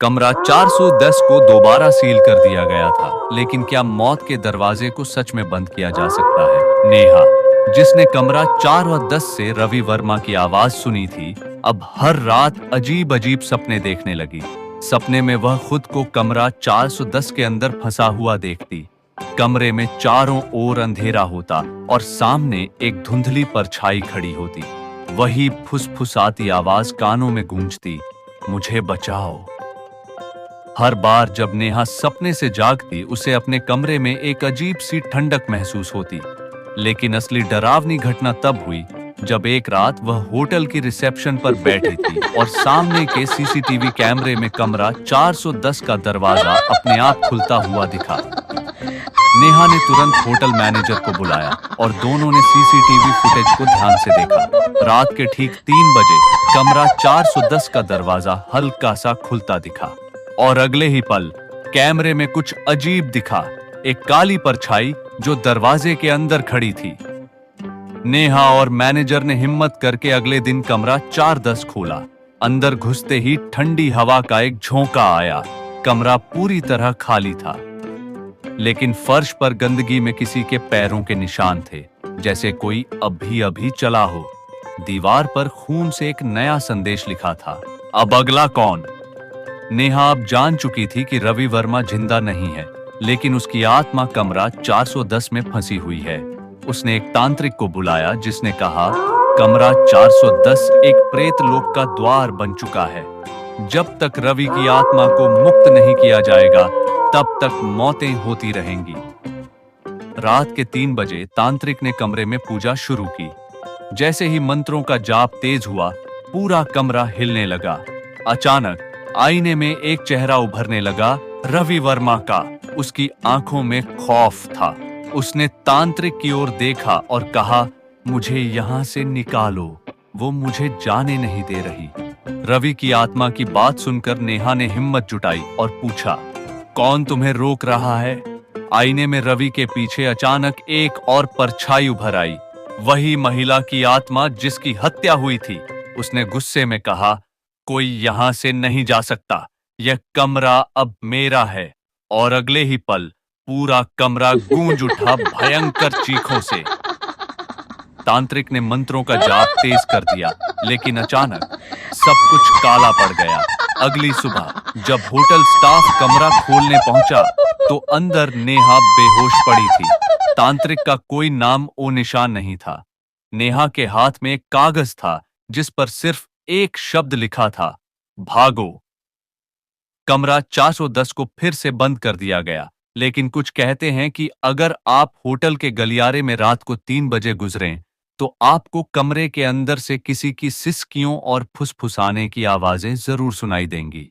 कमरा 410 को दोबारा सील कर दिया गया था, लेकिन क्या मौत के दरवाजे को सच में बंद किया जा सकता है? नेहा, जिसने कमरा 4 और 10 से रवि वर्मा की आवाज सुनी थी, अब हर रात अजीब अजीब सपने देखने लगी। सपने में वह खुद को कमरा 410 के अंदर फंसा हुआ देखती। कमरे में चारों ओर अंधेरा होता और सामने एक धुंधली परछाई खड़ी होती। वही फुसफुसाती आवाज कानों में गूंजती, मुझे बचाओ। हर बार जब नेहा सपने से जागती, उसे अपने कमरे में एक अजीब सी ठंडक महसूस होती। लेकिन असली डरावनी घटना तब हुई जब एक रात वह होटल की रिसेप्शन पर बैठी थी और सामने के सीसीटीवी कैमरे में कमरा 410 का दरवाजा अपने आप खुलता हुआ दिखा। नेहा ने तुरंत होटल मैनेजर को बुलाया और दोनों ने सीसीटीवी फुटेज को ध्यान से देखा। रात के ठीक 3 बजे कमरा 410 का दरवाजा हल्का सा खुलता दिखा और अगले ही पल कैमरे में कुछ अजीब दिखा, एक काली परछाई जो दरवाजे के अंदर खड़ी थी। नेहा और मैनेजर ने हिम्मत करके अगले दिन कमरा 410 खोला। अंदर घुसते ही ठंडी हवा का एक झोंका आया। कमरा पूरी तरह खाली था, लेकिन फर्श पर गंदगी में किसी के पैरों के निशान थे, जैसे कोई अभी अभी चला हो। दीवार पर खून से एक नया संदेश लिखा था, अब अगला कौन? नेहा अब जान चुकी थी कि रवि वर्मा जिंदा नहीं है, लेकिन उसकी आत्मा कमरा 410 में फंसी हुई है। उसने एक तांत्रिक को बुलाया, जिसने कहा, कमरा 410 एक प्रेत लोक का द्वार बन चुका है। जब तक रवि की आत्मा को मुक्त नहीं किया जाएगा, तब तक मौतें होती रहेंगी। रात के 3 बजे तांत्रिक ने कमरे में पूजा शुरू की। जैसे ही मंत्रों का जाप तेज हुआ, पूरा कमरा हिलने लगा। अचानक आईने में एक चेहरा उभरने लगा, रवि वर्मा का। उसकी आंखों में खौफ था। उसने तांत्रिक की ओर देखा और कहा, मुझे यहां से निकालो, वो मुझे जाने नहीं दे रही। रवि की आत्मा की बात सुनकर नेहा ने हिम्मत जुटाई और पूछा, कौन तुम्हें रोक रहा है? आईने में रवि के पीछे अचानक एक और परछाई उभर आई, वही महिला की आत्मा जिसकी हत्या हुई थी। उसने गुस्से में कहा, कोई यहां से नहीं जा सकता, यह कमरा अब मेरा है। और अगले ही पल पूरा कमरा गूंज उठा भयंकर चीखों से। तांत्रिक ने मंत्रों का जाप तेज कर दिया, लेकिन अचानक सब कुछ काला पड़ गया। अगली सुबह जब होटल स्टाफ कमरा खोलने पहुंचा, तो अंदर नेहा बेहोश पड़ी थी। तांत्रिक का कोई नाम ओ निशान नहीं था। नेहा के हाथ में एक कागज था, जिस पर सिर्फ एक शब्द लिखा था, भागो। कमरा 410 को फिर से बंद कर दिया गया, लेकिन कुछ कहते हैं कि अगर आप होटल के गलियारे में रात को 3 बजे गुजरें, तो आपको कमरे के अंदर से किसी की सिसकियों और फुसफुसाने की आवाजें जरूर सुनाई देंगी।